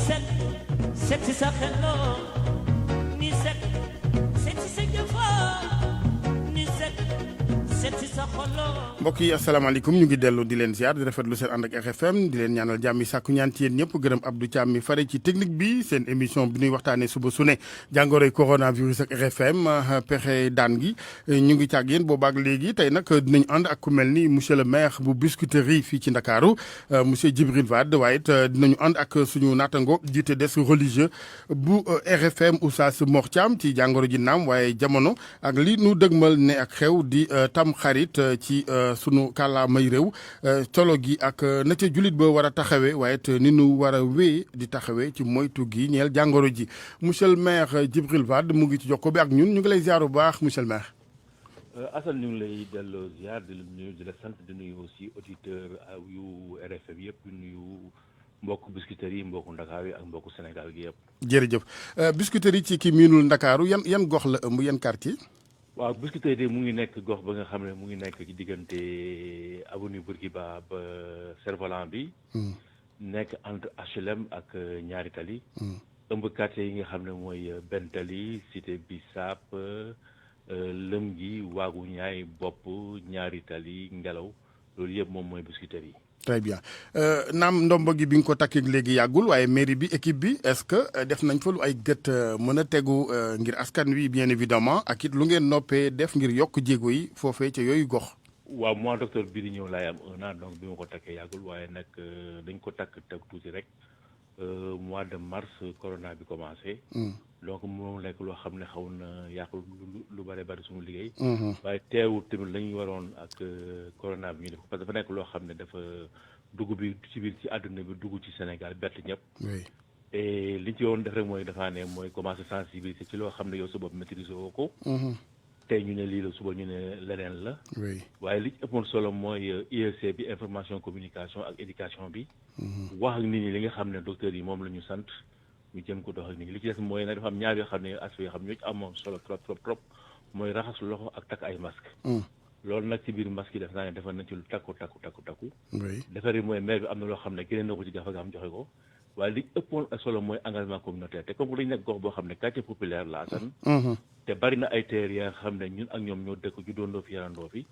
set set ci sa xeloo ni set set ci sa jëfoo ni set set ci sa xoloo. mbokk yi asalaamaaleykum ñu ngi dellu di leen ziar di rafetlu seen ànd ak RFM di leen ñaanal jàmm yi sàkku ñaan ci yéen ñëpp gërëm Abdou Thiam mi fare ci technique bi seen émission bi ñuy waxtaanee suba su ne jàngoroy coronavirus ak RFM pexe daan gi ñu ngi càgg yéen boobaak léegi tey nag dinañ ànd ak ku mel ni monsieur le maire bu Biscuiterie fii ci Ndakaaru monsieur Djibril Wade waaye it dinañu ànd ak suñu naatango jiite des religieux bu RFM Oustaz Mor Thiam ci jàngoro ji naam waaye jamono ak li nu dëgmal ne ak xew di tam xarit ci sunu kàllaamay réew solo gi ak na ca jullit ba war a taxawee waaye it ni nu war a wéy di taxawee ci moytu gi ñeel jàngoro ji monsieur le maire Djibril Wade mu ngi ci jokko bi ak ñun ñu ngi lay ziar bu baax monsieur le maire. Assane ñu ngi lay delloo ziar di la nuyu di la sant di nuyu aussi auditeur yu RFM yëpp di nuyu mbokku Biscuiterie yi mbokku Ndakaaru yi ak mbokku Sénégal gi yëpp. jërëjëf Biscuiterie ci ki miinul Ndakaaru yan gox la ëmb yan quartier. waaw Biscuiterie mu ngi nekk gox ba nga xam ne mu ngi nekk ci diggante avenue Bourguiba ba Cerf-Volant bi. nekk entre HLM ak ñaari tali. ëmb quartier yi nga xam ne mooy Ben Tali Cité Bissap lëm gi waagu ñaay bopp ñaari tali ngelaw loolu yëpp moom mooy Biscuiterie yi. très bien naam ndombo gi bi nga ko takkeeg léegi yàggul waaye mairie bi équipe bi est-ce que def nañ fa lu ay gët mën a tegu ngir askan wi bien évidemment ak it lu ngeen noppee def ngir yokk jéego yi foofee ca yooyu gox. waaw mois d'octobre bii di ñëw laay am 1 an donc bi ma ko takkee yàggul waaye nag dañ ko takk tuuti rek mois de mars corona bi commencé. donc moom nekk loo xam ne xaw na yàqu lu bare bari suñu liggéey. waaye teewul tamit la ñu waroon ak corona bi ñu def parce que dafa nekk loo xam ne dafa dugg bi ci biir ci àdduna bi dugg ci Sénégal bett ñëpp. oui et li ñu ci waroon def rek mooy dafa ne mooy commencer sensibiliser ci loo xam ne yow sa bopp maîtriser woo ko. tey ñu ne lii la suba ñu ne leneen la. oui waaye li ci ëppoon solo mooy IEC bi information communication ak éducation bi. wax ak nit ñi li nga xam ne docteurs yi moom la ñu sant. ñu jëm ko dox ak nit ñi li ci des mooy nag dafa am ñaar yoo xam ne aspect yoo xam ne ñoo ci amoon solo trop mooy raxas loxo ak takk ay masque loolu nag ci biir masque yi def naa ne defar nañ ci lu takku. oui defar yi mooy maire bi am na loo xam ne génne na ko ci gafa nga xam joxe ko waaye li ëppoon solo mooy engagement communautaire te comme dañu nekk gox boo xam ne quartier populaire la Assane te bari na ay terres ya nga xam ne ñun ak ñoom ñoo dëkk ju doondoo fi yarandoo fi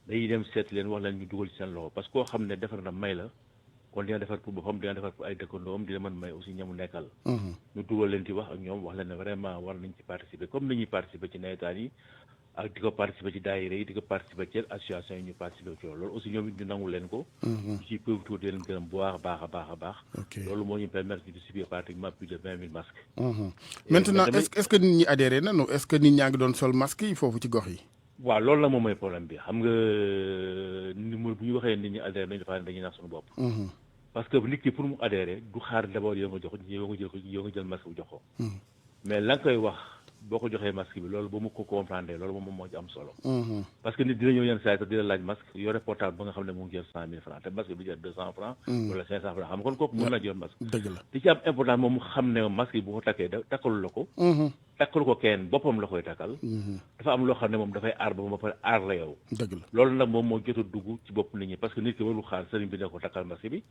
dañuy dem seet leen wax leen ñu dugal ci seen loxo parce que koo xam ne defar na may la kon dina defar pour boppam dina defar pour ay dëkkandoom dina mën may aussi ñamu nekkal. ñu dugal leen ci wax ak ñoom wax leen ne vraiment war nañ ci participer comme ni ñuy participer ci nawetaan yi ak di ko participer ci daayira yi di ko participer ci association yi ñu participer ci loolu aussi ñoom it ñu nangu leen ko. ci profité di leen gërëm bu baax a baax. loolu moo ñu permettre de distribuer pratiquement plus de 20 000 masques. maintenant est-ce que nit ñi adhéré nañu est-ce que nit ñaa ngi doon sol masque yi foofu ci gox yi. waaw loolu la moom mooy problème bi xam nga numéro bu ñu waxee nit ñi adhéré nañu dafa dañuy nax suñu bopp. parce que nit ki pour mu adhérer du xaar d'abord yow nga jël masque bu jox ko. mais la nga koy wax boo ko joxee masque bi loolu ba mu ko comprendre loolu moom moo ci am solo. parce que nit dina ñëw yenn saa yi sax dina laaj masque yore portable ba nga xam ne mu ngi jël 100 000 francs te masque bi jël 200 francs wala 500 francs xam nga kon kooku mën na jël masque. dëgg la li ci am important moom mu xam ne masque yi bu ko takkee takkalu la ko. takkalu ko kenn boppam la koy takkal. dafa am loo xam ne moom dafay aar ba ba pare aar la yow. dëgg la loolu nag moom moo jot a dugg ci bopp nit ñi parce que nit ki warul xaar sëriñ bi ne ko takkal masque bi.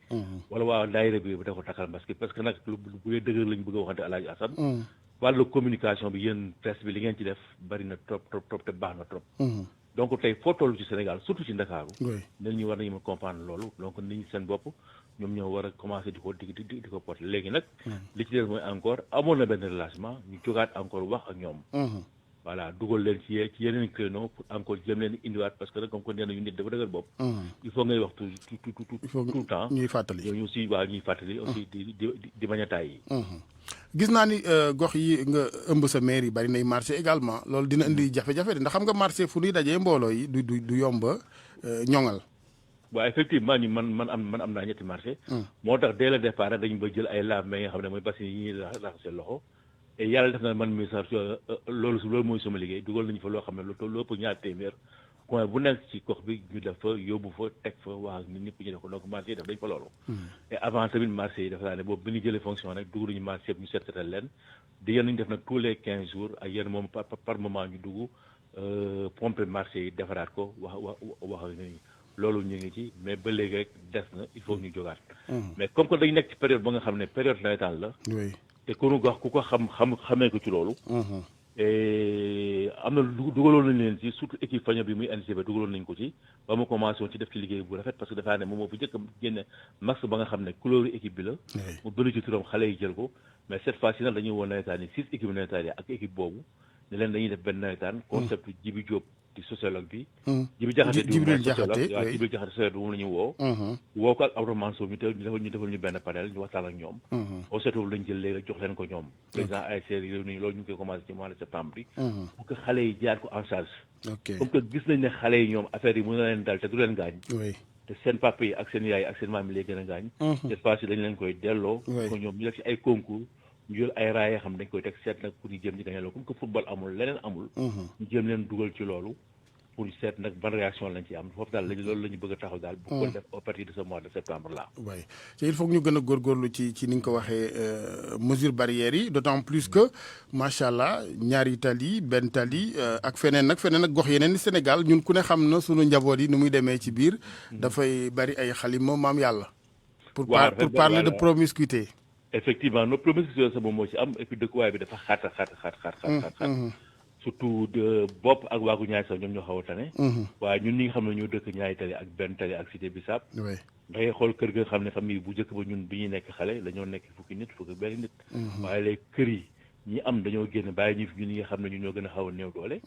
wala waa daayira bi ne ko takkal masque bi parce que nag bu dee dëgër lañ bëgg a waxante Alaaji Assane. wàllu communication bi yéen presse bi li ngeen ci def bari na trop te baax na trop. donc tey foo toll ci Sénégal surtout ci Ndakaaru. nit ñi war nañu mën comprendre loolu donc nit ñi seen bopp ñoom ñoo war a commencer di ko porter léegi nag. li ci des mooy encore amoon na benn relâchement ñu jógaat encore wax ak ñoom. voilà dugal leen ci yeneen créneau pour encore jëm leen indiwaat parce que nag comme que nee nañu nit dafa dëgër bopp. il faut ngay wax tout le temps. ñuy fàttali ñu aussi waa ñuy fàttali aussi di bañ a tàyyi. gis naa ni gox yi nga ëmb sa maire yi bari nay marché également loolu dina indi jafe-jafe de ndax xam nga marché fu ñuy dajee mbooloo yi du yomba ñoŋal. waaw effectivement ñu man am naa ñetti marché. moo tax dès le départ dañu ba jël ay lave-mains nga xam ne mooy bassin yi ñuy raxasee loxo. et yàlla def na man mi sax loolu mooy sama liggéey dugal nañu fa loo xam ne lu ëpp ñaar téeméer coin bu nekk ci gox bi ñu def fa yóbbu fa teg fa wax ak nit ñëpp ñu def ko donc marché yi def dañ fa loolu. et avant tamit marché yi dafa naa ne boobu bi ñu jëlee fonction rek dugg nañu marché yëpp ñu seetal leen di yéen ñu def nag tous les 15 jours ak yéen moom par moment ñu dugg pomper marché yi defaraat ko wax ak nit ñi loolu ñu ngi ci mais ba léegi rek des na il faut ñu jógaat. mais comme que dañu nekk ci période ba nga xam ne période nawetaan la. oui te ku nu gox ku ko xamee ko ci loolu. am na dugaloon nañ leen ci surtout équipe faño bi muy NGB dugaloon nañ ko ci ba mu commencé woon ci def ci liggéey bu rafet parce que dafaa ne moom moo fi njëkk a génne max ba nga xam ne couleur équipe bi la. mu bëri ci turam xale yi jël ko mais cette fois ci nag dañuy woon nawetaan yi 6 équipes nawetaan yi ak équipe boobu ne leen dañuy def benn nawetaan concept Djibi Diop di sociologue bi. Djibril Diakhaté Jibril Diakhaté waaw Jibril Diakhaté sociologue bi moom la ñu woo ko ak Abdou Mansour ñu defal ñu benn panel ñu waxtaan ak ñoom. au seet boobu lañ jël léegi jox leen ko ñoom. président ASC yi loolu ñu ngi koy commencé ci mois de septembre bi. pour que xale yi jaar ko en charge. comme que gis nañ ne xale yi ñoom affaire yi mën na leen dal te du leen gaañ. te seen papa yi ak seen yaay ak seen maam yi lay gën a gaañ. cette fois ci dañ leen koy delloo. ko ñoom ñu def ci ay concours. ñu jël ay raaya xam dañ koy teg seet nag pour ñu jëm ci gañe loolu comme que football amul leneen amul. ñu jëm leen dugal ci loolu pour seet nag ban réaction lañ ci am foofu daal loolu la ñu bëgg a taxaw daal. bu ko def à partir de ce mois de septembre là. oui te il faut que ñu gën a góorgóorlu ci ni nga ko waxee mesure barrières yi d' autant plus que macha allah ñaari tali benn tali ak feneen nag gox yeneen ni Sénégal ñun ku ne xam na sunu njaboot yi ni muy demee ci biir. dafay bari ay xalima maam yàlla. pour parler de promiscuité. effectivement nos promiscuité sa moom moo ci am et puis dëkkuwaay bi dafa xaat surtout bopp ak waagu ñaay sax ñoom ñoo xaw a tane. waaye ñun ñi nga xam ne ñoo dëkk ñaari tali ak benn tali ak cité Bissap. dangay xool kër ga xam ne famille bu njëkk ba ñun bi ñuy nekk xale dañoo nekk fukki nit benn nit. waaye léegi kër yi ñi am dañoo génn bàyyi ñu fi ñun ñi nga xam ne ñun ñoo gën a xaw a néew doole.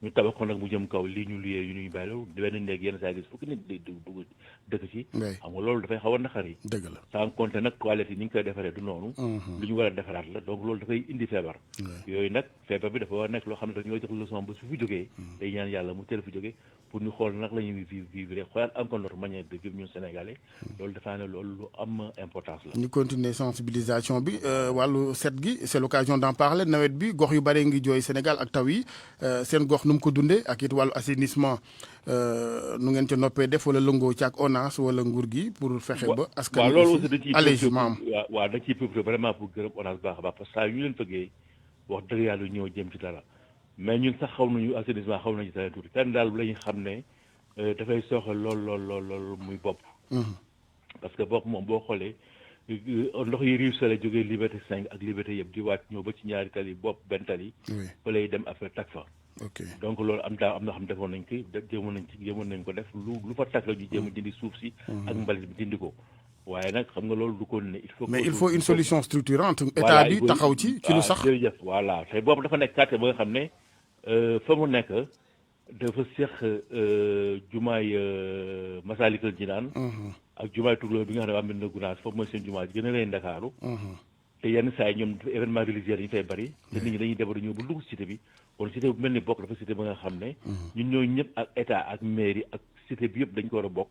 ñu tabax ko nag mu jëm kaw lii ñu luyee yu ñuy bàyyi loolu benn néeg yenn saa gis fukki nit di dugg dëkk ci. xam nga loolu dafay xaw a naqar yi. dëgg la sans compter nag toilettes yi ni ñu koy defaree du noonu. lu ñu war a defaraat la donc loolu dafay indi feebar. yooyu nag feebar bi dafa war a nekk loo xam ne dañoo jox leçon ba su fi jógee. day ñaan yàlla mu teel fi jógee pour ñu xool nag la ñuy vivre xoolaat encore notre manière de vivre ñun sénégalais. loolu dafa ne loolu lu am importance la. ñu continuer sensibilisation bi wàllu set gi c'est l'occasion d'en parler nawet bi gox yu bare ngi jooy Sénégal ak taw yi seen gox nu mu ko dundee ak it wàllu assainissement nu ngeen ca noppee def wala lëngoo ci ak ONAS wala nguur gi pour fexe ba. askan wi loolu aussi dañ ciy allègement waaw dañ ciy profité vraiment pour gërëm ONAS baax a baax parce que saa yu ñu leen fëggee wax dëgg yàlla ñëw jëm ci dara mais ñun sax xaw nañu assainissement xaw nañu tane tuuti kenn daal la ñu xam ne dafay soxla lool muy bopp. parce que bopp moom boo xoolee ndox yi ruisselé jógee Liberté 5 ak Liberté yëpp di wàcc ñëw ba ci ñaari tali bopp benn tali. fa lay dem affaire tag fa. donc loolu am na xam defoon nañ ko jéemoon nañ ko def lu fa tag la ñu jéem a dindi suuf si. ak mbalit bi dindi ko. waaye nag xam nga loolu du ko ne il faut une solution structurante. état bi taxaw ci lu sax. jërëjëf voilà te boobu dafa nekk quartier ba nga xam ne fa mu nekk dafa seq jumaay Massalikul Jinaan ak jumaay Tukulóor bi nga xam ne waa Médina Gounass foofu mooy seen jumaa ji gën a rëy Ndakaaru. te yenn saa yi ñoom événement religieux dañu fay bari. te nit ñi dañuy débar ñëw ba dugg cité bi kon cité bu mel ni bokk dafa cité ba nga xam ne. ñun ñoo ñëpp ak état ak mairie ak cité bi yëpp dañ ko war a bokk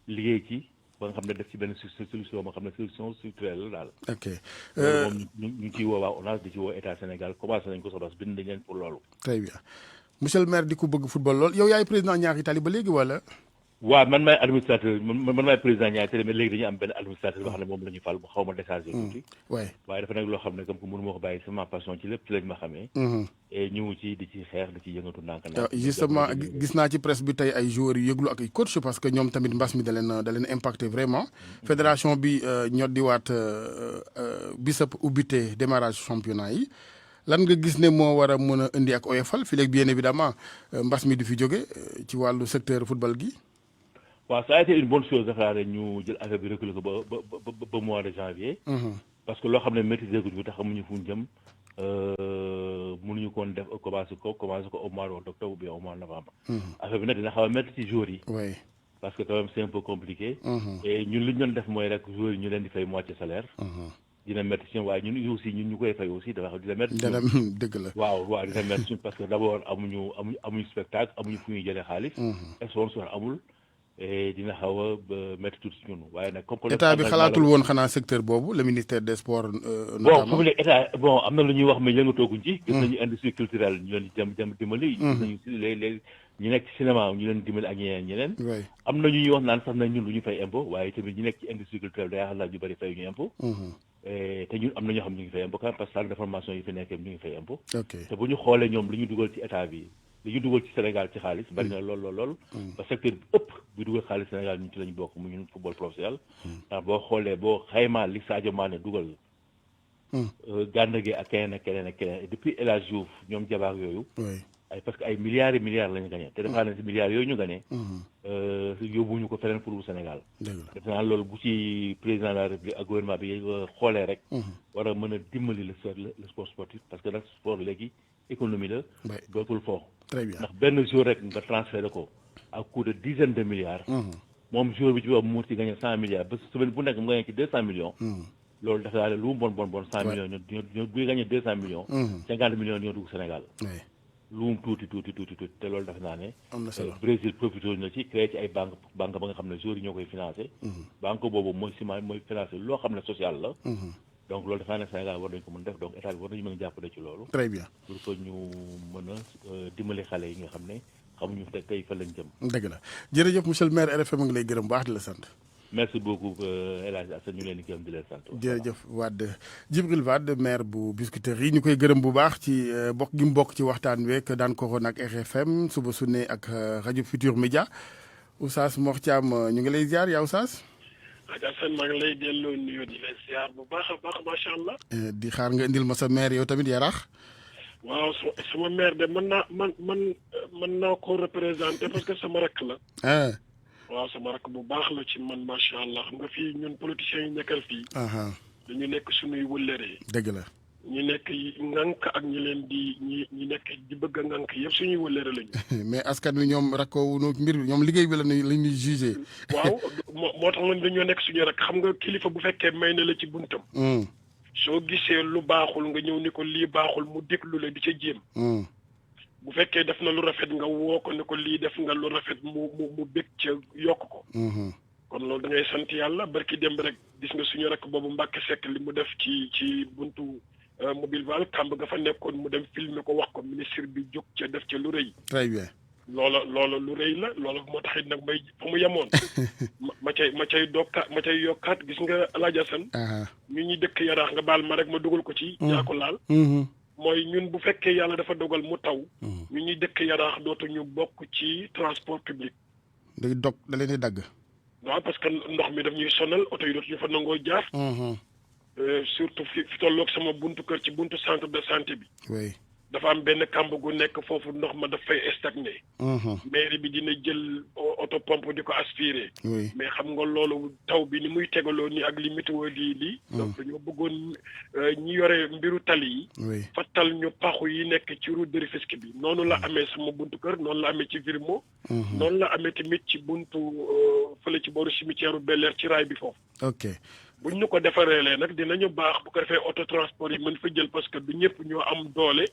liggéey ci ba nga xam ne def ci benn solution boo xam ne solution structurelle la daal. ok moom ñu ngi ciy woo waa ONAS di ci woo état Sénégal commencé nañ ko solos bind nañ leen pour loolu. très bien monsieur le maire di ko bëgg football lool yow yaay président Niary Tally ba léegi wala. waaw man maay administrateur man maay président Niary Tally mais léegi dañuy am benn administrateur boo xam ne moom la ñu fal bu xaw ma déchargé tuuti. waaye dafa nekk loo xam ne comme que mënu ma ko bàyyi sama passion ci lépp ci lañ ma xamee. et ñu ngi ci di ci xeex di ci yëngatu ndànk. justement gis naa ci presse bi tey ay joueurs yu yëglu ak ay coach parce que ñoom tamit mbas mi da leen impacté vraiment. fédération bi ñoo di waat bisab ubbite démarrage championnat yi. lan nga gis ne moo war a mën a indi ak oyofal fii léegi bien évidemment mbas mi du fi jóge ci wàllu secteur football gi. waaw ça a été une bonne chose dafa ñu jël affaire bi reculer ko ba mois de janvier. parce que loo xam ne maîtriser ko bi tax amuñu fu ñu jëm mënuñu koon def commencé ko au mois d'octobre ou bien au mois de novembre. affaire bi nag dina xaw a métti ci joueurs yi. oui parce que quand même c'est un peu compliqué. et ñun li ñu doon def mooy rek joueurs yi ñu leen di fay moitié salaire. dina métti si waaye ñun aussi ñun ñu koy fay aussi dafa xam dina métti. dëgg la waaw dina métti parce que d'abord amuñu spectacle amuñu fu ñuy jëlee xaalis. sponsor amul. et dina xaw a métti tuuti si ñun waaye nag. comme état bi xalaatul woon xanaa secteur boobu le ministère des sports. notamment bon fu mu ne état bon am na lu ñuy wax mais yëngatooguñ ci. gis nañu industrie culturelle ñu leen di dem dimbali. gis nañu si léeg-léeg ñu nekk ci cinéma ñu leen dimbali ak ñeneen. am na ñu ñuy wax naan sax na ñun lu ñu fay impôt waaye tamit ñu nekk ci industrie culturelle day xalaat ñu bëri fay ñu impôt. te ñun am na ñoo xam ñu ngi fay impôt parce que salle de formation yi fi nekk ñu ngi fay impôt. te bu ñu xoolee ñoom li ñu dugal ci état bi li ñu dugal ci Sénégal ci xaalis bari na lool. ba secteur bi ëpp bi dugal xaalis Sénégal ñun ci lañu bokk mu ñun football professionnel ndax boo xoolee boo xaymaa li Sadio Mané dugal Gana Gueye ak keneen ak keneen ak keneen depuis El Hadj Diouf ñoom jabaak yooyu ay parce que ay milliards et milliards la ñu gagné te dafa ne si milliards yooyu ñu gagné yóbbuñu ko feneen pour Sénégal def naa loolu bu ci président de la République ak gouvernement bi xoolee rek war a mën a dimbali le sport sportif parce que nag sport léegi économie la dootul foofu ndax benn jour rek nga transféré ko à coût de dizaines de milliards moom jour bi ci boobu mu ci gagné 100 milliards ba semaine bu nekk mu gagné ci 200 millions loolu dafa daal lu mu bon 100 millions ñoo buy gagné 200 millions 50 millions ñoo dugg Sénégal lu mu tuuti te loolu dafa naa ne Brésil profité na ci créé ci ay banque ba nga xam ne joueurs yi ñoo koy financé banque boobu mooy financé loo xam ne social la donc loolu dafa naa ne Sénégal war nañu ko mën def donc état bi war nañu mën a jàppale ci loolu très bien pour que ñu mën a dimbali xale yi nga xam ne xamuñu tey fa lañ jëm dëgg la jërëjëf monsieur le maire RFM a ngi lay gërëm baax di la sant merci beaucoup El Hadj Assane ñu leen di gërëm di leen sant. jërëjëf Wade Djibril Wade maire bu Biscuiterie yi ñu koy gërëm bu baax ci bokk gi mu bokk ci waxtaan week daan ko woon ak RFM suba su ne ak rajo Futur Média Oustaz Mor Thiam ñu ngi lay ziar yaa Oustaz. Hadj Assane maa ngi lay delloo nuyoo di leen ziar bu baax a baax macha allah. di xaar nga indil ma sa maire yow tamit yaraax. waaw sama maire de mën naa ko représenté parce que sama rakk la. waaw sama rakk bu baax la ci man macha allah xam nga fii ñun politiciens yi nekkal fii. dañu nekk suñuy wëllëree. dëgg la. ñi nekk ŋànk ak ñi leen di ñi nekk di bëgg a ŋànk yëpp suñuy wëllëre lañu. mais askan wi ñoom rakkoo mbir bi ñoom liggéey bi la ñuy jugé. waaw moo tax man dañoo nekk suñuy rakk xam nga kilifa bu fekkee may na la ci buntam. soo gisee lu baaxul nga ñëw ni ko lii baaxul mu déglu la di ca jéem. bu fekkee def na lu rafet nga woo ko ne ko lii def nga lu rafet mu bég ca yokk ko. kon loolu da ngay sant yàlla barki démb rek gis nga suñu rakk boobu Mbacke Seck li mu def ci buntu mobile val kàmb nga fa nekkoon mu dem filmer ko wax ko ministre bi jóg ca def ca lu rëy. très bien. loola lu rëy la loola moo taxit nag may fa mu yemoon. ma cay yokkaat gis nga El Hadj Assane. ñu ñuy dëkk yaraax nga baal ma rek ma dugal ko ci. yaa ko laal. mooy ñun bu fekkee yàlla dafa dogal mu taw. ñu ñuy dëkk yaraax dootuñu bokk ci transport public. day dog da leen di dagg. waaw parce que ndox mi daf ñuy sonal oto yi dootuñu fa nangoo jaar. surtout fi tolloog sama buntu kër ci buntu centre de santé bi. oui. dafa am benn kàmb gu nekk foofu ndox ma daf fay stagné. mairie bi dina jël auto pompe di ko aspiré. oui mais xam nga loolu taw bi ni muy tegaloo nii ak li météo di lii. donc dañoo bëggoon ñi yore mbiru tali yi. oui fattal ñu paxu yi nekk ci route de Rufisque bi. noonu la amee sama buntu kër noonu la amee ci Virmo. noonu la amee tamit ci buntu fële ci booru cimetière Bel-Air ci raay bi foofu. ok. buñ ñu ko defareelee nag dinañu baax bu ko defee auto transport yi mën fa jël parce que du ñëpp ñoo am doole.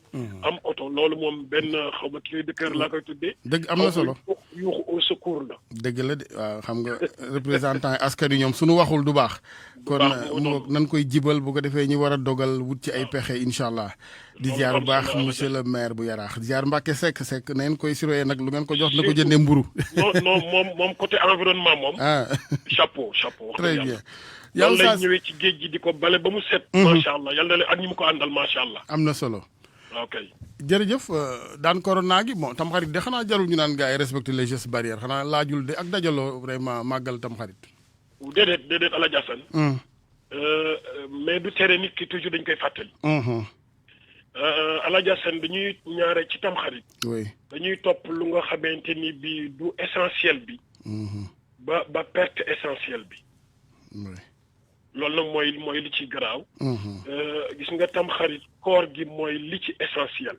am oto loolu moom benn xaw ma cri de cœur laa koy tuddee. dëgg am na solo yuuxu au secours la. dëgg la de waaw xam nga représentant yi askan wi ñoom suñu waxul du baax. kon nan koy jibal bu ko defee ñi war a dogal wut ci ay pexe incha allah. di ziar bu baax monsieur le maire bu Yaraax di ziar Mbacke Seck na ngeen koy surveiller nag lu ngeen ko jox na ko jëndee mburu. non moom côté environnement moom. chapeau. très bien. yàlla lay ñëwee ci géej gi di ko bale ba mu set. macha allah yàlla na leen ak ñi mu ko àndal macha allah. am na solo. ok. jërëjëf daan corona gi bon tamxarit de xanaa jarul ñu naan gars yi respecter les gestes barrières xanaa laajul de ak dajaloo vraiment màggal tamxarit. déedéet El Hadj Assane. mais du tere nit ki toujours dañ koy fàttali. El Hadj Assane dañuy ñaare ci tamxarit. oui dañuy topp lu nga xamante ni bii du essentiel bi. ba perte essentiel bi. oui. loolu nag mooy li ci garaaw. gis nga tam xarit koor gi mooy li ci essentiel.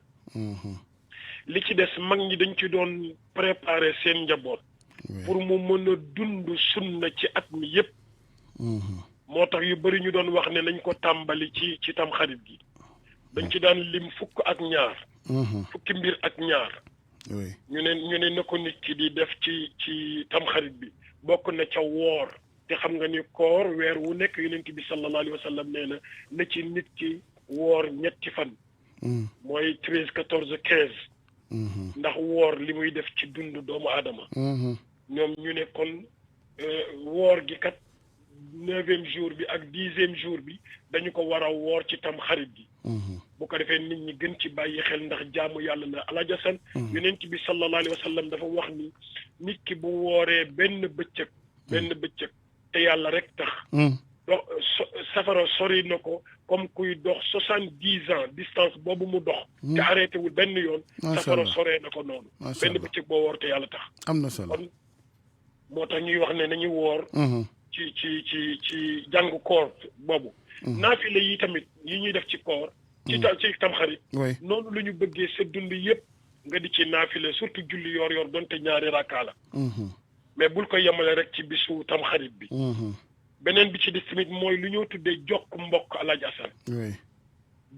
li ci des mag ñi dañ ci doon préparer seen njaboot. pour mu mën a dund sunna ci at mi yépp. moo tax yu bari ñu doon wax ne nañ ko tàmbali ci tam xarit gi. dañ ci daan lim fukk ak ñaar. fukki mbir ak ñaar. ñu ne na ko nit ki di def ci tam xarit bi bokk na ca woor. te xam nga ni koor weer wu nekk yonent bi sallallahu alayhi wa sallam nee na ci nit ki woor ñetti fan. mooy 13 14 15. ndax woor li muy def ci dund doomu aadama. ñoom ñu ne kon woor gi kat 9e jour bi ak 10e jour bi dañu ko war a woor ci tam xarit gi bu ko defee nit ñi gën ci bàyyi xel ndax jaamu yàlla la Alaaji Asan yonent bi sallallahu alayhi wa sallam dafa wax ni nit ki bu wooree benn bëccëg te yàlla rek tax safara sori na ko comme kuy dox 70 ans distance boobu mu dox te arrêté wul benn yoon safara soree na ko noonu benn bëccëg boo woor te yàlla tax am na solo kon moo tax ñuy wax ne nañu woor ci jàngu koor boobu naafile yi tamit yi ñuy def ci koor ci tamxarit noonu lu ñu bëggee sa dund yëpp nga di ci naafile surtout julli yor donte ñaari rakkaa la mais bul ko yemale rek ci bisu tamxarit bi beneen bi ci des tamit mooy lu ñoo tuddee jokk mbokk Alaaji Asan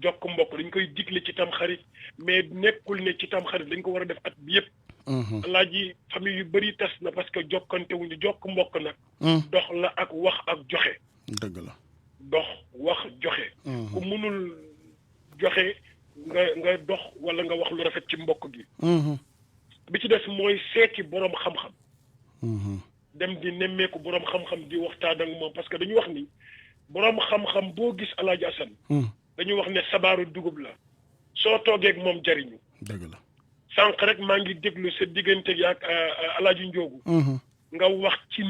jokk mbokk dañ koy digle ci tamxarit mais nekkul ne ci tamxarit dañ ko war a def at bi yëpp Alaaji famille yu bëri tas na parce que jokkante wuñu jokk mbokk nag dox la ak wax ak joxe dëgg la dox wax joxe ku mënul joxe nga dox wala nga wax lu rafet ci mbokk gi bi ci des mooy seeti boroom xam-xam dem di nemmeeku boroom xam-xam di waxtaan ak moom parce que dañu wax ni boroom xam-xam boo gis Alaaji Asan dañu wax ne sabaaru dugub la soo toogeeg moom jariñu dëgg la sànq rek maa ngi déglu sa diggante gi ak Alaaji Njoogu nga wax ci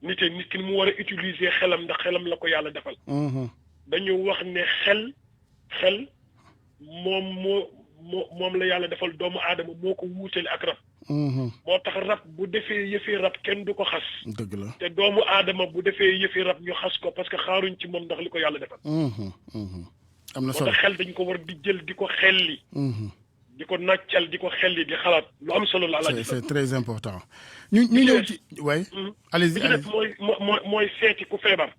nit ki mu war a utiliser xelam ndax xelam la ko yàlla defal dañu wax ne xel moom la yàlla defal doomu aadama moo ko wuutale ak rab moo tax rab bu defee yëfi rab kenn du ko xas dëgg la te doomu aadama bu defee yëfi rab ñu xas ko parce que xaaruñ ci moom ndax li ko yàlla defal am na solo moo tax xel dañ ko war di jël di ko xelli di ko nàccal di ko xelli di xalaat lu am solo la Alaaji c'est très important ñu ñëw ci waay allez-y mooy seeti ku feebar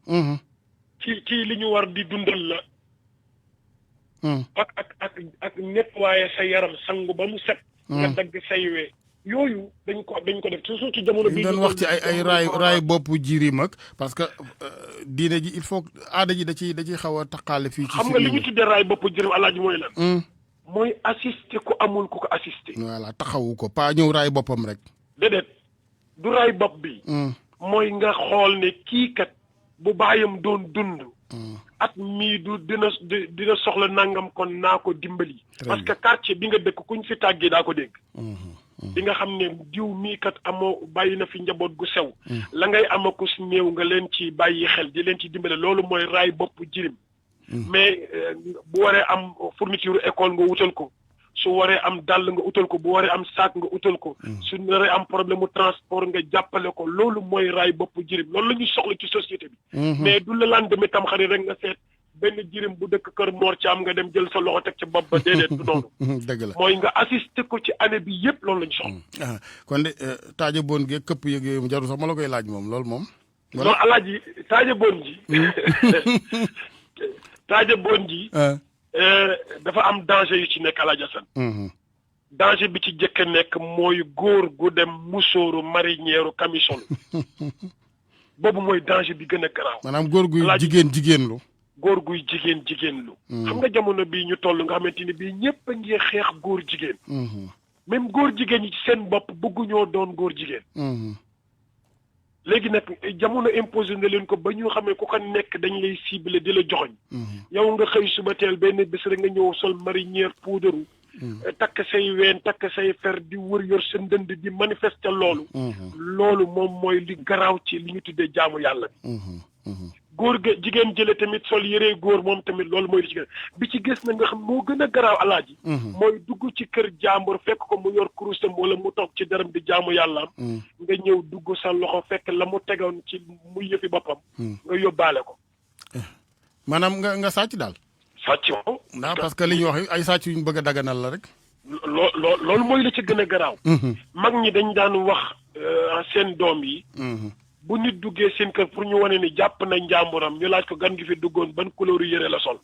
ci li ñu war di dundal la ak nettoyer sa yaram sangu ba mu set nga dagg say wee yooyu dañ ko def surtout ci jamono bi ñu doon wax ci ay raay bopp jiiri mag parce que diine ji il faut aada ji da ciy xaw a taqaale fii ci xam nga li ñu tuddee raay bopp jirim Alaaji mooy lan mooy assister ku amul ku ko assister voilà taxawu ko pas ñëw raay boppam rek déedéet du raay bopp bi mooy nga xool ne kii kat bu baayam doon dund at mii dina soxla nangam kon naa ko dimbali parce que quartier bi nga dëkk kuñ fi tàggee daa ko dégg di nga xam ne diw mii kat amoo bàyyi na fi njaboot gu sew la ngay ama ko si néew nga leen ci bàyyi xel di leen ci dimbale loolu mooy raay bopp jirim mais bu waree am fourniture école nga wutal ko su waree am dàll nga utal ko bu waree am sac nga utal ko su waree am problème mu transport nga jàppale ko loolu mooy raay bopp jirim loolu la ñu soxla ci société bi mais du la lendemain tam xarit rek nga seet benn jirim bu dëkk kër Mor Thiam nga dem jël sa loxo teg ci bopp ba déedéet du noonu dëgg la mooy nga assister ko ci année bi yëpp loolu la ñu soxla kon de taaja boon gi këpp yëg yooyu mu jarul sax ma la koy laaj moom loolu moom non Alaaji taaja boon ji taaja boon ji dafa am danger yu ci nekk Alaaji Asan danger bi ci jëkk nekk mooy góor gu dem musóoru marinière camisole boobu mooy danger bi gën a garaaw maanaam góor guy jigéen lu góor guy jigéen lu xam nga jamono bii ñu toll nga xamante ni bii ñëpp a ngi xeex góor jigéen même góor jigéen ñi ci seen bopp bëgguñoo doon góor jigéen léegi nag jamono imposé na leen ko ba ñu xamee ku ko nekk dañ lay ciblé di la joxoñ yow nga xëy suba teel benn bés rek nga ñëw sol marinière puudaru takk say ween takk say fer di wër yor sa ndënd di manifester loolu moom mooy li garaaw ci li ñu tuddee jaamu yàlla góor ga jigéen jële tamit sol yëree góor moom tamit loolu mooy li ci gën bi ci gis na nga xam moo gën a garaaw Alaaji mooy dugg ci kër jàmbur fekk ko mu yor kurusam wala mu toog ci daram di jaamu yàlla am nga ñëw dugg sa loxo fekk la mu tegoon ci mu yëfi boppam nga yóbbaale ko maanaam nga sàcc daal sàcc moom ndax parce que li ñu wax ay sàcc yu ñu bëgg a daganal la rek loolu mooy li ci gën a garaaw mag ñi dañ daan wax seen doom yi bu nit duggee seen kër pour ñu wane ni jàpp na njàmburam ñu laaj ko gan gi fi duggoon ban couleur yëre la sol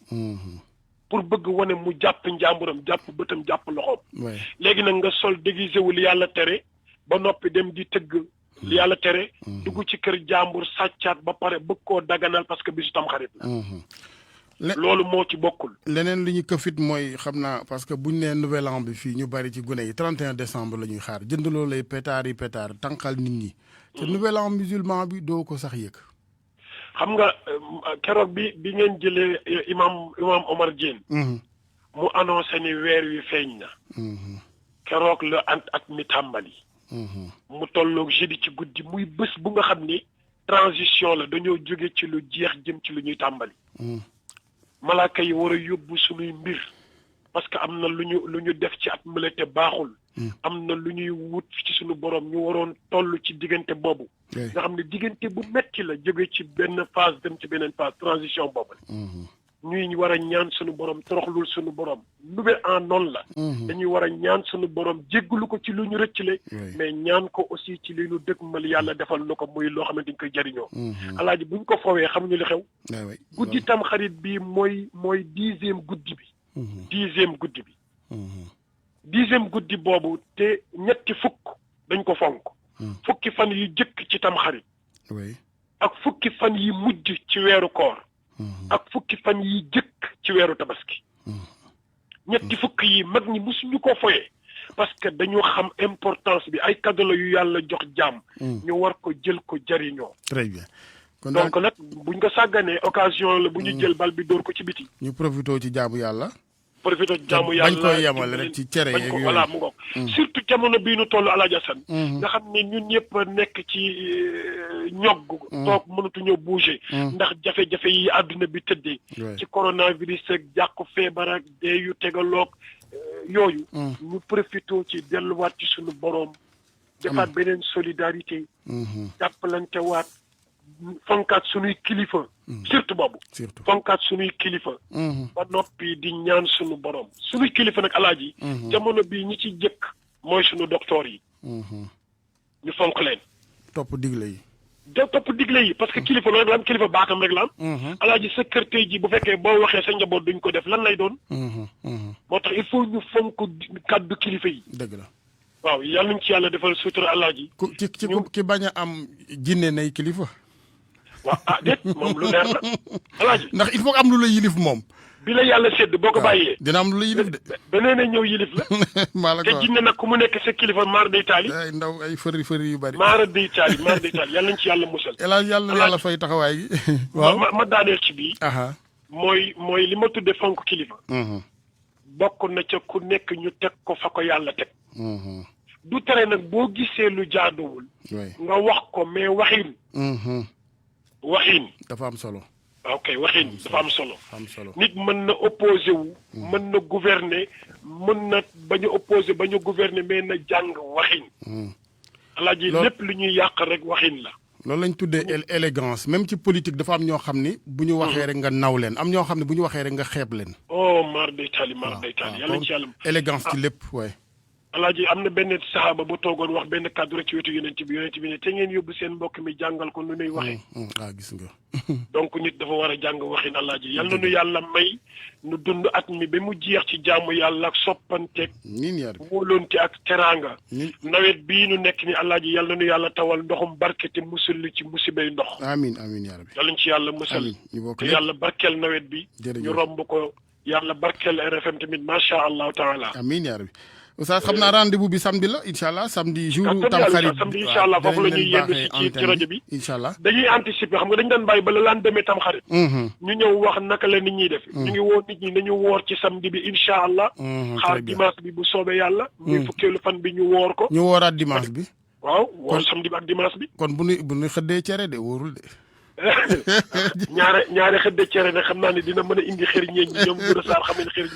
pour bëgg wane mu jàpp njàmburam jàpp bëtam jàpp loxoom léegi nag nga sol déguisé wu li yàlla tere ba noppi dem di tëgg li yàlla tere dugg ci kër jàmbur sàccaat ba pare bëgg koo daganal parce que bisu tam xarit la loolu moo ci bokkul leneen li ñu këfit mooy xam naa parce que buñ nee nouvel an bi fii ñu bari ci gune yi 31 décembre la ñuy xaar jënd loolu lay pétard yi pétard tànqal nit ñi te nouvel an musulman bi doo ko sax yëg. xam nga keroog bi ngeen jëlee imam Omar Diène. mu annoncé ni weer wi feeñ na. keroog la at mi tàmbali. mu tolloog jeudi ci guddi muy bés bu nga xam ni transition la dañoo jóge ci lu jeex jëm ci lu ñuy tàmbali. malaaka yi war a yóbbu suñuy mbir parce que am na lu ñu def ci at mële te baaxul. am na lu ñuy wut ci suñu borom ñu waroon toll ci diggante boobu. nga xam ne diggante bu metti la jóge ci benn phase dem ci beneen phase transition boobu. ñuy war a ñaan suñu borom toroxlul suñu borom nouvel an noonu la. dañuy war a ñaan suñu borom jéggalu ko ci lu ñu rëccale. mais ñaan ko aussi ci li ñu dëgmal yàlla defal na ko muy loo xam ne dañ koy jariñoo. alaaji buñ ko foowee xamuñu li xew. guddi tam xarit bi mooy 10e guddi bi. 10e guddi bi. 10e guddi boobu te ñetti fukk dañ ko fonk. fukki fan yu jëkk ci tam xarit. ak fukki fan yi mujj ci weeru koor. ak fukki fan yi jëkk ci weeru tabaski. ñetti fukk yi mag ñi musuñu ko foyee parce que dañu xam importance bi ay cadeau la yu yàlla jox jaam. ñu war ko jël ko jariñoo. très bien. donc nag buñ ko sàgganee occasion la bu ñu jël bal bi dóor ko ci biti. ñu profité ci jaamu yàlla. profité jaamu yàlla bañ koy yemale rek ci cere yeeg yooyu voilà mu ngoog. surtout jamono bii nu toll Alaaji Asan nga xam ne ñun ñëpp nekk ci ñogg toog mënatuñoo bouger. ndax jafe-jafe yi àdduna bi tëddee. ci coronavirus ak jàqu feebar ak dee yu tegaloog yooyu. ñu profité ci delluwaat ci suñu boroom. defaat beneen solidarité. jàppalante waat. fonkaat suñuy kilifa. surtout boobu. fonkaat suñuy kilifa. ba noppi di ñaan suñu borom suñuy kilifa nag alaaji. jamono bii ñi ci jëkk mooy suñu docteur yi. ñu fonk leen. topp digle yi. topp digle yi parce que kilifa loolu rek la am kilifa baatam rek la am. alaaji sa kër tey ji bu fekkee boo waxee sa njaboot duñ ko def lan lay doon. moo tax il faut ñu fonk kàddu kilifa yi. dëgg la. waaw yàlla nañ ci yàlla defal sutura alaaji. ki bañ a am jinne nay kilifa. waaw déet moom lu leer la alaaji ndax il faut que am lu la yilif moom. bi la yàlla sédd boo ko bàyyee. dina am lu la yilif de. beneen a ñëw yilif la. maa la ko te jinne nag ku mu nekk sa kilifa maar day taali. ay ndaw ay fëri yu bari. maar day taali yàlla nañ ci yàlla musal. yàlla fay taxawaay gi. waaw ma daaneel ci bii. mooy li ma tudde fonk kilifa. bokk na ca ku nekk ñu teg ko fa ko yàlla teg. du tere nag boo gisee lu jaaduwul. nga wax ko mais waxin. waxin dafa am solo. ok waxin dafa am solo. nit mën na opposé wu. mën na gouverner mën na bañ a opposé bañ a gouverner mais na jàng waxin. alaaji lépp lu ñuy yàq rek waxin la. loolu lañ tuddee élégance même ci politique dafa am ñoo xam ni bu ñu waxee rek nga naw leen am ñoo xam ne bu ñu waxee rek nga xeeb leen. oh maar day taali yàlla ci yàlla. élégance ci lépp waay. alaaji am na benn saxaaba bu toogoon wax benn kàddu rek ci wetu yonent bi ne te ngeen yóbbu seen mbokk mi jàngal ko nu nuy waxee. gis nga. donc nit dafa war a jàng waxin alaaji yal na nu yàlla may nu dund at mi ba mu jeex ci jaamu yàlla ak soppanteeg. wóolonte ak teraanga. nawet bii nu nekk ni alaaji yal na nu yàlla tawal ndoxum barke te musul ci musibay ndox. amiin yaa rabbi. yal nañu ci yàlla musal. te yàlla barkeel nawet bi. ñu romb ko yàlla barkeel RFM tamit macha allahu taala. amiin yaa rabbi. Oustaz xam naa rendez-vous bi samedi la incha allah samedi jour tamxarit samedi incha allah foofu la ñuy yendu ci rajo bi incha allah dañuy anticiper xam nga dañu daan bàyyi ba la laan demee tamxarit ñu ñëw wax naka la nit ñuy def ñu ngi woo nit ñi nañu woor ci samedi bi incha allah xaar dimanche bi bu soobee yàlla muy fukkeelu fan bi ñu woor ko ñu wooraat dimanche bi waaw woor samedi bi ak dimanche bi kon bu ñu xëddee cere de wóorul de ñaare xëdde cere nag xam naa ne dina mën a indi xëriñ ñi ñoom Gora Sarr xam ne xëriñ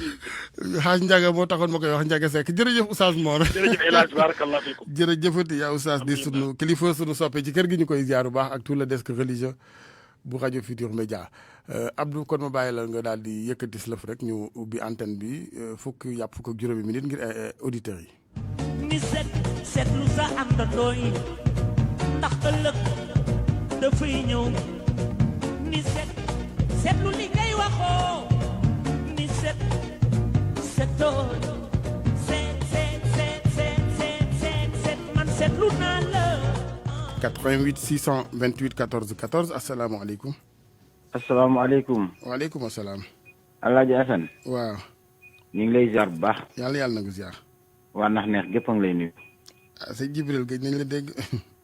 ñi xaaj Ndiaga moo taxoon ma koy wax Ndiaga Seck jërëjëf Oustaz Mor jërëjëf El Hadj barakallah fiikum jërëjëfati yaa Oustaz di sunu kilifa sunu soppe ci kër gi ñu koy ziar bu baax ak tout le desk religieux bu rajo Futur Média Abdou kon ma bàyyi la nga daal di yëkkati slëf rek ñu ubbi antenne bi fukk ak juróomi minute ngir auditeurs yi ni seetlu sa àndandoo yi ndax ëllëg dafay ñëw ni seetlu li ngay waxoo ni seetoo seet man seetlu naa la 88 628 14 14 asalaamaaleykum. asalaamaaleykum. waaleykum asalaam. Alaaji Assane. waaw. ñu ngi lay ziar bu baax. yàlla na nga ziar. waa ndax neex gépp a ngi lay nuyu. ah sëñ Jibril gëj nañ la dégg.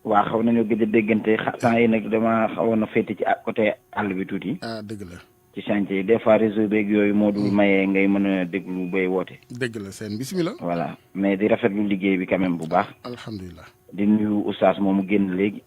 waa xaw nañu gëj a déggante temps yi nag dama xawoon a féete ci côté àll bi tuuti. ah dëgg la. ci chantier yi des fois réseau beeg yooyu moo dul mayee ngay mën a déglu bay woote. dëgg la seen bisimilah. voilà mais di rafetlu liggéey bi quand même bu baax. alhamdulilah. di nuyu oustaz moomu génn léegi.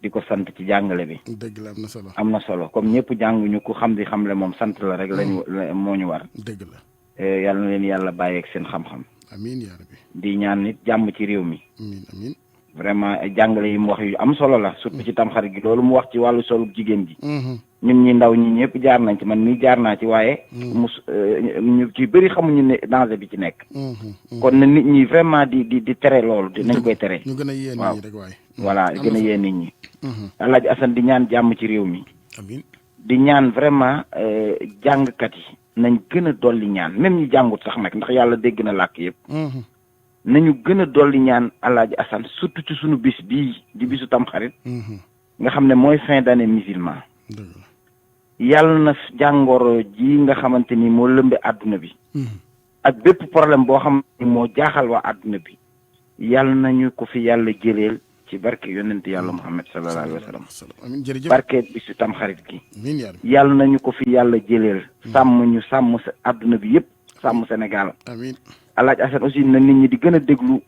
di ko sant ci jàngale bi. dëgg la am na solo. am na solo comme ñëpp jànguñu ku xam di xamle moom sant la rek lañu moo ñu war. dëgg la. yàlla na leen yàlla bàyyeeg seen xam-xam. amiin yaa rabbi. di ñaan nit jàmm ci réew mi. amiin amiin. vraiment jàngale yi mu wax yu am solo la surtout ci tamxarit gi loolu mu wax ci wàllu solub jigéen gi. ñun ñi ndaw ñi ñëpp jaar nañ ci man mii jaar naa ci waaye. ñu ci bëri xamuñu ne danger bi ci nekk. kon na nit ñi vraiment di tere loolu dinañ koy tere. ñu gën a yee nit ñi rek waaye. voilà gën a yee nit ñi. Alaaji Assane di ñaan jàmm ci réew mi. amiin. di ñaan vraiment jàngkat yi nañ gën a dolli ñaan même ñi jàngut sax nag ndax yàlla dégg na làkk yëpp. nañu gën a dolli ñaan Alaaji Assane surtout ci sunu bis bii di bisu tamxarit. nga xam ne mooy fin d'année musulman. yàlla na jàngoro ji nga xamante ni moo lëmbe àdduna bi. ak bépp problème boo xam ne moo jaaxal waa àdduna bi. yàlla nañu ko fi yàlla jëleel ci barke yonent yàlla Muhammad sallallahu alayhi wa sallam. amiin jërëjëf barke bisu tamxarit gi. amiin yaa rabbi. yàlla nañu ko fi yàlla jëleel. sàmm ñu sàmm sa àdduna bi yëpp sàmm Sénégal. amiin. Alaaji Assane aussi na nit ñi di gën a déglu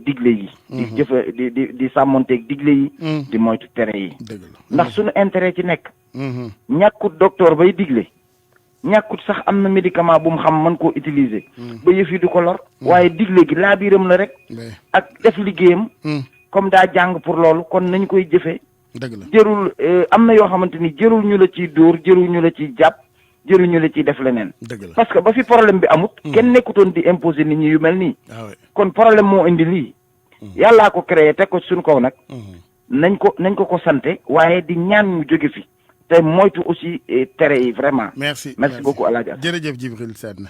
digle yi. di jëfe di sàmmonteeg digle yi. di moytu tere yi. dëgg la ndax suñu intérêt ci nekk. ñàkkut docteur bay digle. ñàkkut sax am na médicament bu mu xam mën koo utiliser. ba yëf yi du ko lor. waaye digle gi laa biiram la rek. ak def liggéeyam. comme daa jàng pour loolu kon nañ koy jëfee. dëgg la jërul am na yoo xamante ni jërul ñu la ciy dóor jërul ñu la ciy jàpp. jëruñu la ciy def leneen. parce que ba fi problème bi amut. kenn nekkutoon di imposer nit ñi yu mel nii. kon problème moo indi lii. yàllaa ko créé teg ko suñu kaw nag. nañ ko sante waaye di ñaan mu jóge fi. te moytu aussi tere yi vraiment. merci beaucoup El Hadj Assane. jërëjëf Djibril Sène.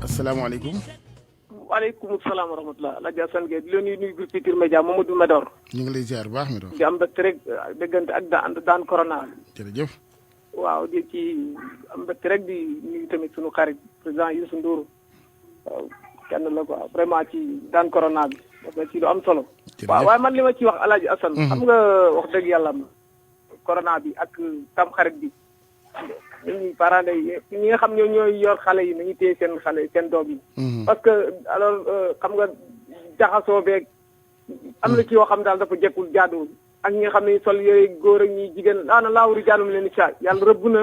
asalaamaaleykum. waaleykum salaam wa rahmatulah El Hadj Assane Gueye di leen nuyu groupe Futurs Médias Mamadou Medor. ñu ngi lay ziar bu baax Medor. di am mbégte rek déggante ak daan corona. jërëjëf. waaw di ci am mbégte rek di nuyu tamit sunu xarit président Youssou Ndour waaw kenn la quoi vraiment ci daan corona bi parce que ci lu am solo. waaw waaye man li ma ci wax El Hadj Assane. xam nga wax dëgg yàlla corona bi ak tam xarit bi. ñi parents yi ñi nga xam ne ñooy yor xale yi nañu téye seen xale seen doom yi. parce que alors xam nga jaxasoo beeg am na ci yoo xam daal dafa jekkul jaaduwul ak ñi nga xam ne sol yooyu góor ak ñi jigéen laa wuri jaanum leen saa yàlla rëbb na.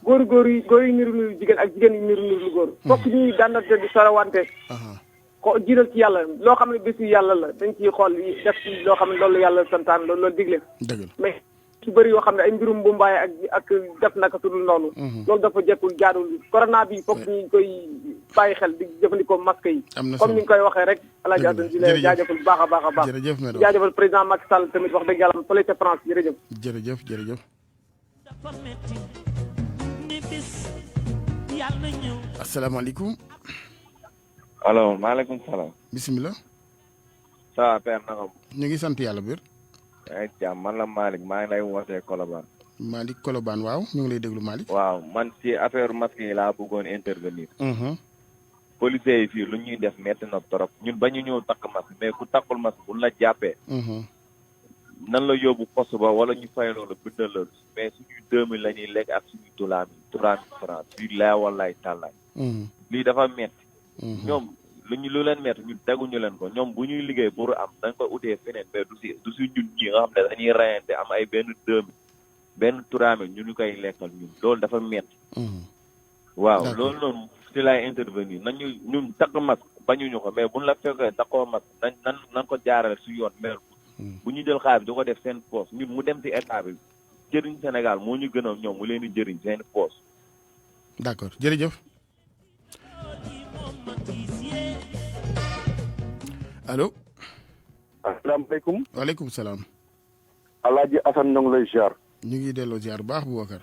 góor yi niru jigéen ak jigéen yi niru góor. fokk ñuy dànnante di sorawante. ko jiital ci yàlla loo xam ne bésu yàlla la dañ ciy xool def ci loo xam ne loolu yàlla santaan loolu digle. mais ci bëri yoo xam ne ay mbirum mbumbaay ak def naka su dul noonu. loolu dafa jekkul jaadul corona bi fokk ñu koy bàyyi xel di jëfandikoo masque yi. comme ni nga koy waxee rek El Hadj Assane di la jaajëfal bu baax a baax a baax. jërëjëf Medor jaajëfal président Macky Sall tamit wax dëgg yàlla fële ca France jërëjëf. jërëjëf. asalaamaaleykum. allo maaleykum salaam. bisimilah. ça va père naka. ñu ngi sant yàlla biir. ay jàmm man la Malick maa ngi lay wootee Colobane. Malick Colobane waaw ñu ngi lay déglu Malick. waaw man ci affaire masque yi laa bëggoon intervenir. policiers yi fii lu ñuy def metti na trop ñun ba ñu ñëw takk masque mais ku takkul masque bu la jàppee. nan la yóbbu poste ba wala ñu fay loolu bindal la mais suñuy 2000 la ñuy lekk ak suñuy 3000 francs bii laa wallaay tàllaay. lii dafa metti ñoom lu leen metti ñu teguñu leen ko ñoom bu ñuy liggéey pour am dañ ko utee feneen mais du si ñun ñi nga xam ne dañuy rayante am ay benn 2000 benn 3000 ñu ñu koy lekkal ñun loolu dafa metti waaw loolu noonu si laay intervenir nañu ñun takk masque bañuñu ko mais buñ la fekkee takkoo masque nan ko jaarale su yoon mais bu ñu jël xaalis du ko def seen poos ñun mu dem si état bi jëriñ Sénégal moo ñu gënal ñoom mu leen di jëriñ seen poos. d'accord jërëjëf. allo. asalaamaaleykum. waaleykum salaam. Alaaji Assane ñu ngi lay ziar. ñu ngi delloo ziar bu baax Boubacar.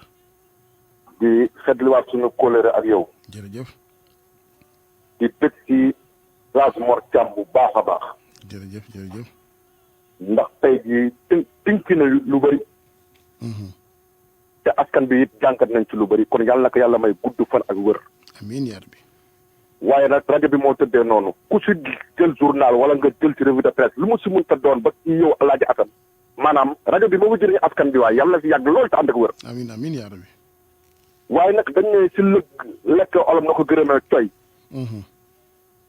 di fetliwaat suñu kóllëre ak yow. jërëjëf. di bëgg ci place Mor Thiam bu baax a baax. jërëjëf. ndax tey jii tënk na lu bëri. te askan bi it jànkat nañ ci lu bëri kon yàlla na ko yàlla may gudd fan ak wër. amiin yaa rabbi. waaye nag rajo bi moo tëddee noonu ku si jël journal wala nga jël ci revue de presse lu mu si mënta doon ba ci yow Alaaji Assane maanaam rajo bi moo jëriñ askan bi waaye yàlla na fi yàgg loolu te ànd ak wér. amiin amiin yaa rabbi. waaye nag dañ ne si lekk olof na ko gërëmee coy.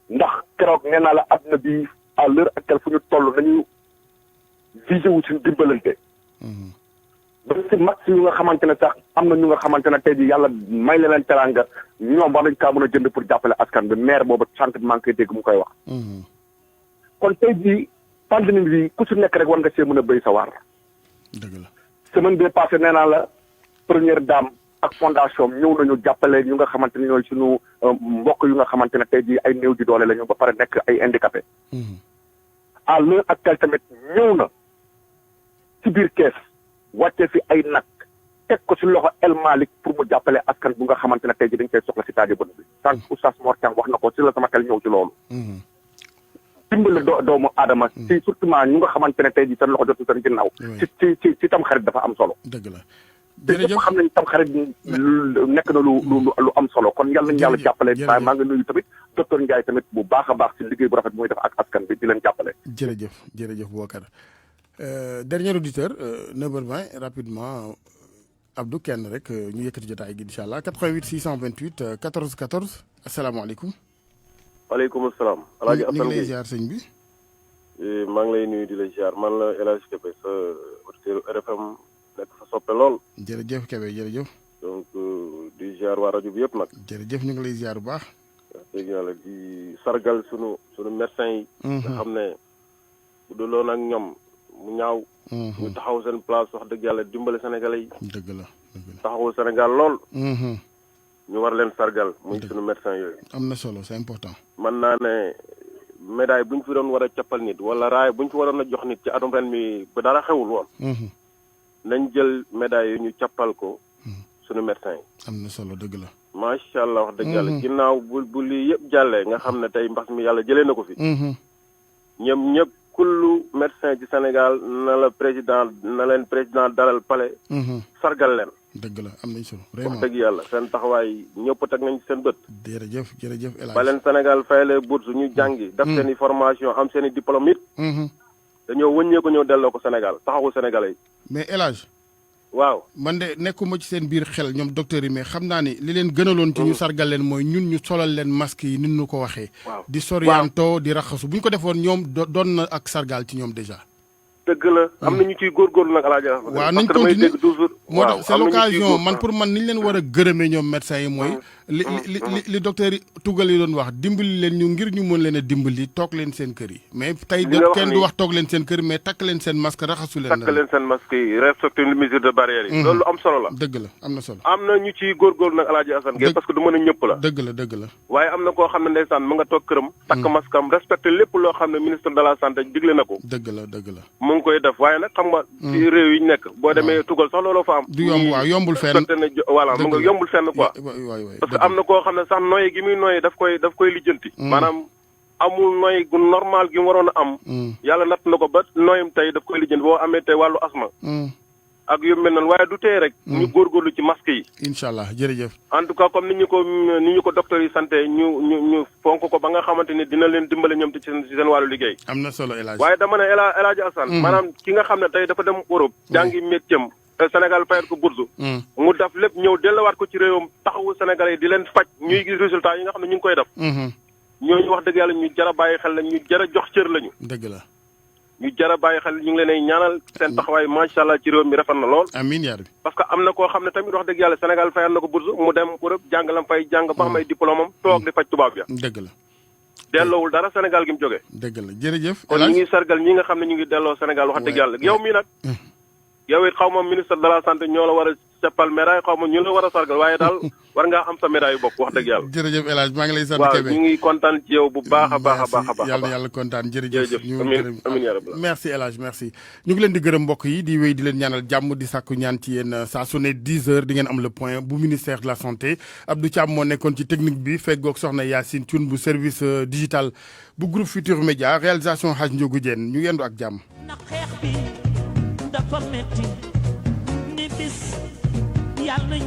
ndax keroog nee naa la àdduna bi à l'heure actuelle fu ñu toll nañu visé wu suñu dimbalante. ba si max yu nga xamante ne sax am na ñu nga xamante ne tey jii yàlla may la leen teraanga ñoom war nañ kaa mën a jënd pour jàppale askan bi maire boobu sant maa ngi koy dégg mu koy wax. kon tey jii pandémie bi ku si nekk rek war nga see mën a béy sa waar. dëgg la semaine bi passé nee naa la première dame ak fondation ñëw nañu jàppale ñu nga xamante ne ñooy suñu mbokk yu nga xamante ne tey jii ay néew di doole la ñu ba pare nekk ay handicapé. à l'heure actuelle tamit ñëw na ci biir kees. wàccee fi ay nag teg ko si loxo El Malick pour mu jàppale askan bu nga xamante ne tey jii dañ koy soxla si taaji bën bi tant Oustaz Mor Thiam wax na ko si la sama xel ñëw ci loolu dimbale doomu aadama si surtout ñu nga xamante ne tey jii seen loxo jotu seen ginnaaw ci tam xarit dafa am solo dëgg la jërëjëf xam nañ tam xarit nekk na lu am solo kon yàlla nañu yàlla jàppale maa ngi nuyu tamit docteur Ndiaye tamit bu baax a baax si liggéey bu rafet muy def ak askan bi di leen jàppale jërëjëf Boubacar dernier auditeur 9h20 rapidement Abdou kenn rek ñu yëkkati jotaay gi incha allah 88 628 14 14 asalaamaaleykum. waaleykum salaam. Alaaji Assane ñu ngi lay ziar sëñ bi. maa ngi lay nuyu di la ziar man la El Hadj Kébé sa auditeur RFM nekk sa soppe lool. jërëjëf Kébé jërëjëf. donc di ziar waa rajo bi yëpp nag. jërëjëf ñu ngi lay ziar bu baax. wax dëgg yàlla di sargal sunu médecin yi. nga xam ne bu dul ak ñoom. mu ñaaw. ñu taxaw seen place wax dëgg yàlla dimbale Sénégalais yi. dëgg la taxawu Sénégal lool. ñu war leen sargal muy sunu médecin yooyu. am na solo c'est important. mën naa ne médaille bu ñu fi doon war a cappal nit wala raay bu ñu fi waroon a jox nit ci atum ren mi ba dara xewul woon. nañ jël médaille yi ñu cappal ko sunu médecin yi. am na solo dëgg la. macha allah wax dëgg yàlla ginnaaw bu lii yëpp jàllee nga xam ne tey mbas mi yàlla jëlee na ko fi. ñoom ñëpp. kullu médecin ci Sénégal na leen président dalal palais. sargal leen. dëgg la am nañ solo vraiment wax dëgg yàlla seen taxawaay ñëpp teg nañ ci seen bët. jërëjëf El Hadj ba leen Sénégal fayalee bourse ñu jàngi. def seen i formation am seen i diplôme it. dañoo wëññee ko ñëw delloo ko Sénégal taxawu Sénégalais yi. mais El Hadj waaw man de nekkuma ci seen biir xel ñoom docteur yi mais xam naa ni li leen gënaloon ci ñu sargal leen mooy ñun ñu solal leen masque yi ni ñu ko waxee. di sorianto di raxasu bu ñu ko defoon ñoom doon na ak sargal ci ñoom déjà. dëgg la am na ñu ciy góorgóorlu nag Alaaji. waaw nañ continuer moo tax c'est l'occasion man pour man ni ñu leen war a gërëmee ñoom médecins yi mooy. li docteur yi tugal yi doon wax dimbali leen ñu ngir ñu mën leen a dimbali toog leen seen kër yi. mais tey kenn du wax toog leen seen kër mais takk leen seen masque raxasu leen. takk leen seen masque yi respecté les mesures de barrière yi. loolu am solo la. dëgg la am na solo. am na ñu ciy góorgóorlu nag Alaaji Assane Gueye parce que du mën a ñëpp la. dëgg la. waaye am na koo xam ne ndeysaan mu nga toog këram. takk masque am respecté lépp loo xam ne ministre de la santé digle na ko. dëgg la. mu ngi koy def waaye nag xam nga ci réew yi ñu nekk boo demee tugal sax looloo fa am. du yomb waaw yombul fenn. voilà mu nga yombul fenn quoi. parce que am na koo xam ne sax nooyi gi muy nooyi daf koy lijjanti. maanaam amul nooy gu normal gi mu waroon a am. yàlla natt na ko ba nooyam tey daf koy lijjanti boo amee tey wàllu asma. ak yu mel noonu waaye du tee rek. ñu góorgóorlu ci masque yi. incha allah jërëjëf. en tout cas comme ni ñu ko docteur yi santé ñu fonk ko ba nga xamante ni dina leen dimbale ñoom ci seen wàllu liggéey. am na solo El Hadj. waaye dama ne El Hadj Assane. maanaam ki nga xam ne tey dafa dem Europe. jàngi métier Sénégal fayal ko bourse. mu def lépp ñëw delluwaat ko ci réewam taxawu Sénégalais yi di leen faj ñuy gis résultat yi nga xam ne ñu ngi koy def. ñooñu wax dëgg yàlla ñu jar a bàyyi xel lañ ñu jar a jox cër lañu. dëgg la. ñu jar a bàyyi xel ñu ngi leen ay ñaanal seen taxawaay macha allah ci réew mi rafet na lool. amiin yaa rabbi. parce que am na koo xam ne tamit wax dëgg yàlla Sénégal fayal na ko bourse mu dem Europe jàng lam fay jàng ba xam ay diplôme am toog di faj tubaab ya. dëgg la. delloowul dara Sénégal gi mu jógee. dëgg la jërëjëf. kon ñu ngi sargal ñi nga xam ne ñu ngi delloo Sénégal wax dëgg yàlla yow mii nag. yow it xaw ma ministre de la santé ñoo la war a seppal médaille xaw ma ñu la war a sargal waaye daal war ngaa am sa médaille bopp wax dëgg yàlla. jërëjëf El Hadj maa ngi lay sant Kébé. waaw ñu ngi kontaan ci yow bu baax a baax. yàlla kontaan jërëjëf. amiin yaa rabbi. merci El Hadj merci. ñu ngi leen di gërëm mbokk yi di wéy di leen ñaanal jàmm di sàkku ñaan ci yéen saa su ne 10h di ngeen am le point bu ministère de la santé Abdou Thiam moo nekkoon ci technique bi feggoog soxna Yacine Thioune bu service digital bu groupe Futur Média réalisation Hadj Ndiogou Diène ñu yendu ak jàmm. na xeex bi dafa metti ni bis yàlla